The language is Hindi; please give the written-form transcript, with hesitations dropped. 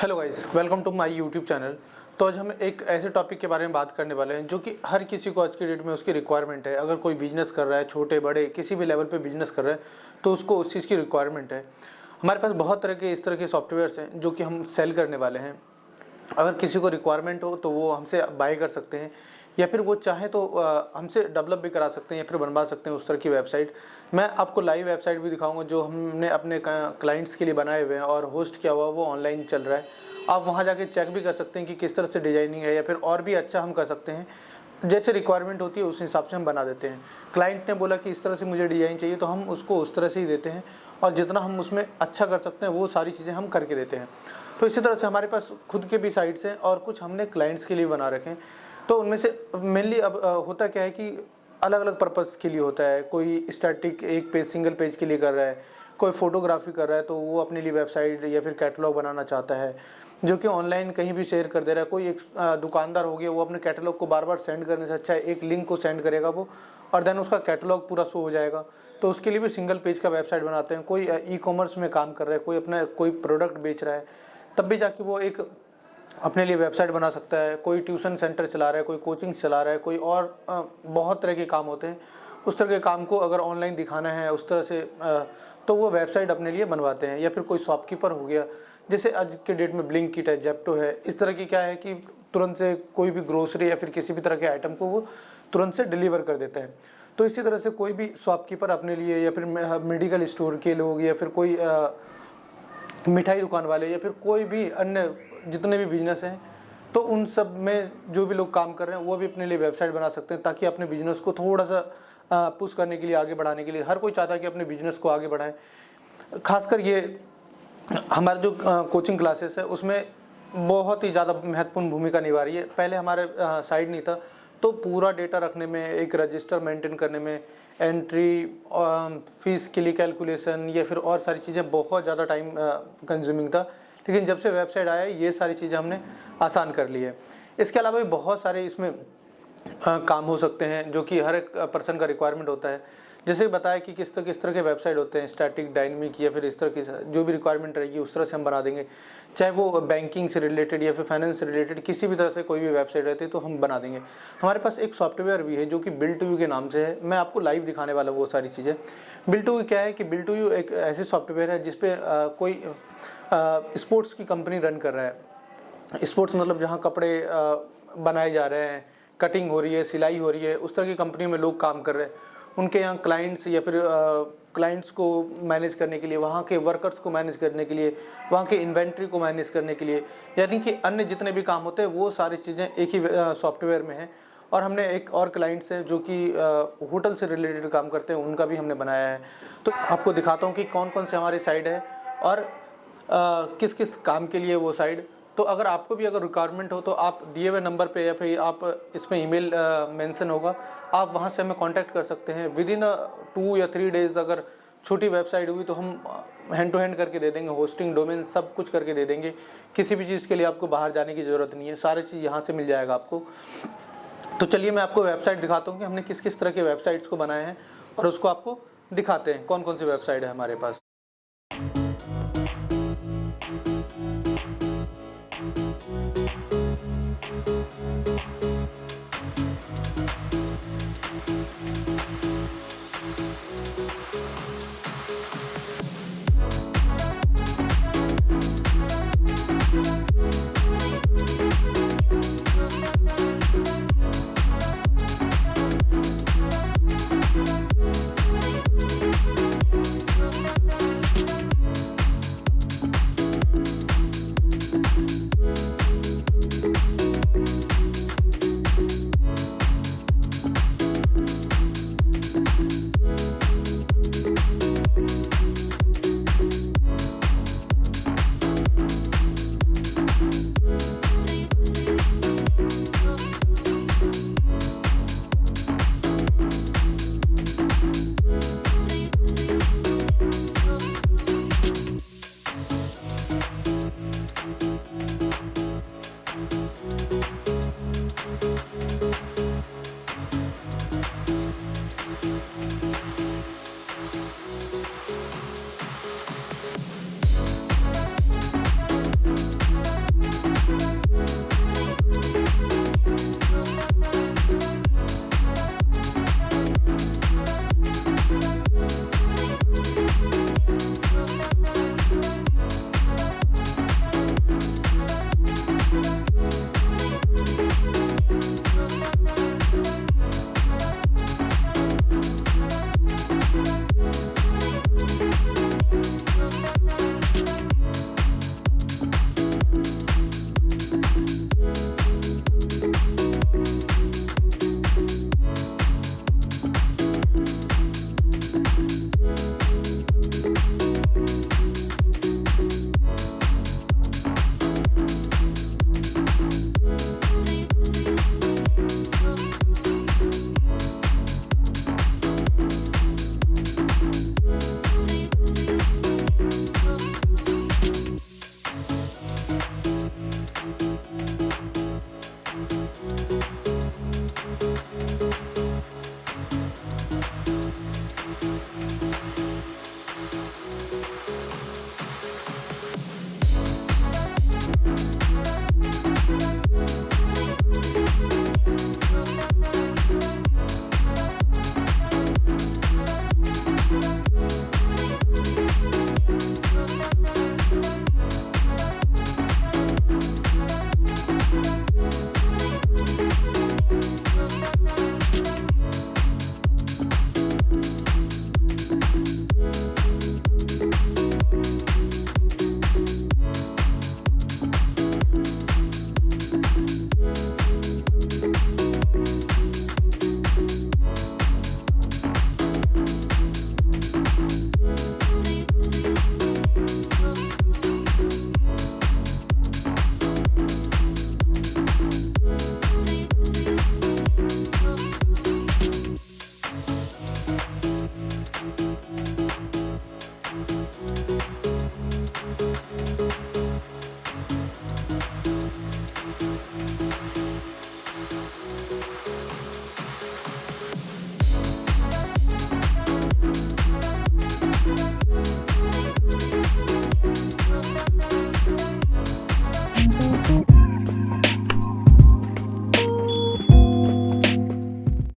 Hello guys, welcome to my YouTube channel. तो आज हम एक ऐसे टॉपिक के बारे में बात करने वाले हैं जो कि हर किसी को आज की डेट में उसकी रिक्वायरमेंट है। अगर कोई बिजनेस कर रहा है, छोटे बड़े किसी भी लेवल पे बिजनेस कर रहा है, तो उसको उस चीज़ की रिक्वायरमेंट है। हमारे पास बहुत तरह के इस तरह के सॉफ्टवेयर्स हैं जो कि हम सेल करने वाले हैं। अगर किसी को रिक्वायरमेंट हो तो वो हमसे बाय कर सकते हैं, या फिर वो चाहे तो हमसे डेवलप भी करा सकते हैं या फिर बनवा सकते हैं उस तरह की वेबसाइट। मैं आपको लाइव वेबसाइट भी दिखाऊंगा जो हमने अपने क्लाइंट्स के लिए बनाए हुए हैं और होस्ट किया हुआ वो ऑनलाइन चल रहा है। आप वहाँ जाके चेक भी कर सकते हैं कि किस तरह से डिजाइनिंग है, या फिर और भी अच्छा हम कर सकते हैं। जैसे रिक्वायरमेंट होती है उस हिसाब से हम बना देते हैं। क्लाइंट ने बोला कि इस तरह से मुझे डिज़ाइन चाहिए, तो हम उसको उस तरह से ही देते हैं, और जितना हम उसमें अच्छा कर सकते हैं वो सारी चीज़ें हम करके देते हैं। तो इसी तरह से हमारे पास खुद के भी साइट्स हैं और कुछ हमने क्लाइंट्स के लिए बना रखे हैं। तो उनमें से मेनली अब होता क्या है कि अलग अलग पर्पज़ के लिए होता है। कोई स्टैटिक एक पेज सिंगल पेज के लिए कर रहा है, कोई फोटोग्राफी कर रहा है तो वो अपने लिए वेबसाइट या फिर कैटलॉग बनाना चाहता है जो कि ऑनलाइन कहीं भी शेयर कर दे रहा है। कोई एक दुकानदार हो गया, वो अपने कैटलॉग को बार बार सेंड करने से अच्छा है एक लिंक को सेंड करेगा वो, और देन उसका कैटलॉग पूरा शो हो जाएगा। तो उसके लिए भी सिंगल पेज का वेबसाइट बनाते हैं। कोई ई कॉमर्स में काम कर रहा है, कोई अपना कोई प्रोडक्ट बेच रहा है, तब भी जाके वो एक अपने लिए वेबसाइट बना सकता है। कोई ट्यूशन सेंटर चला रहा है, कोई कोचिंग चला रहा है, कोई और बहुत तरह के काम होते हैं। उस तरह के काम को अगर ऑनलाइन दिखाना है उस तरह से तो वो वेबसाइट अपने लिए बनवाते हैं। या फिर कोई शॉपकीपर हो गया, जैसे आज के डेट में ब्लिंकिट है, जेप्टो है, इस तरह की क्या है कि तुरंत से कोई भी ग्रोसरी या फिर किसी भी तरह के आइटम को वो तुरंत से डिलीवर कर देता है। तो इसी तरह से कोई भी शॉपकीपर अपने लिए, या फिर मेडिकल स्टोर के लोग, या फिर कोई मिठाई दुकान वाले, या फिर कोई भी अन्य जितने भी बिजनेस हैं, तो उन सब में जो भी लोग काम कर रहे हैं वो भी अपने लिए वेबसाइट बना सकते हैं, ताकि अपने बिजनेस को थोड़ा सा पुश करने के लिए, आगे बढ़ाने के लिए। हर कोई चाहता है कि अपने बिजनेस को आगे बढ़ाए। खासकर ये हमारे जो कोचिंग क्लासेस है उसमें बहुत ही ज़्यादा महत्वपूर्ण भूमिका निभा रही है। पहले हमारे साइड नहीं था, तो पूरा डेटा रखने में, एक रजिस्टर मेंटेन करने में, एंट्री, फीस के लिए कैलकुलेशन, या फिर और सारी चीज़ें बहुत ज़्यादा टाइम कंज्यूमिंग था। लेकिन जब से वेबसाइट आया ये सारी चीज़ें हमने आसान कर ली है। इसके अलावा भी बहुत सारे इसमें काम हो सकते हैं जो कि हर एक पर्सन का रिक्वायरमेंट होता है। जैसे बताया कि किस तरह के वेबसाइट होते हैं, स्टैटिक, डायनेमिक, या फिर इस तरह की जो भी रिक्वायरमेंट रहेगी उस तरह से हम बना देंगे। चाहे वो बैंकिंग से रिलेटेड या फिर फाइनेंस से रिलेटेड किसी भी तरह से कोई भी वेबसाइट रहती है तो हम बना देंगे। हमारे पास एक सॉफ्टवेयर भी है जो कि बिल्ड टू यू के नाम से है। मैं आपको लाइव दिखाने वाला हूँ वो सारी चीज़ें। बिल्ड टू यू क्या है कि बिल्ड टू यू एक ऐसी सॉफ्टवेयर है जिसपे कोई स्पोर्ट्स की कंपनी रन कर रहा है। स्पोर्ट्स मतलब जहाँ कपड़े बनाए जा रहे हैं, कटिंग हो रही है, सिलाई हो रही है, उस तरह की कंपनी में लोग काम कर रहे हैं। उनके यहाँ क्लाइंट्स या फिर क्लाइंट्स को मैनेज करने के लिए, वहाँ के वर्कर्स को मैनेज करने के लिए, वहाँ के इन्वेंट्री को मैनेज करने के लिए, यानी कि अन्य जितने भी काम होते हैं वो सारी चीज़ें एक ही सॉफ्टवेयर में है। और हमने एक और क्लाइंट्स हैं जो कि होटल से रिलेटेड काम करते हैं, उनका भी हमने बनाया है। तो आपको दिखाता हूँ कि कौन कौन से हमारी साइड है और किस किस काम के लिए वो साइड। तो अगर आपको भी अगर रिक्वायरमेंट हो तो आप दिए हुए नंबर पे, या फिर आप इसमें ईमेल मेंशन होगा, आप वहाँ से हमें कांटेक्ट कर सकते हैं। विद इन 2 या 3 डेज़ अगर छोटी वेबसाइट हुई तो हम हैंड टू हैंड करके दे देंगे। होस्टिंग, डोमेन सब कुछ करके दे देंगे। किसी भी चीज़ के लिए आपको बाहर जाने की ज़रूरत नहीं है, सारी चीज़ यहाँ से मिल जाएगा आपको। तो चलिए मैं आपको वेबसाइट दिखाता हूँ कि हमने किस किस तरह के वेबसाइट्स को बनाए हैं, और उसको आपको दिखाते हैं कौन कौन सी वेबसाइट है हमारे पास।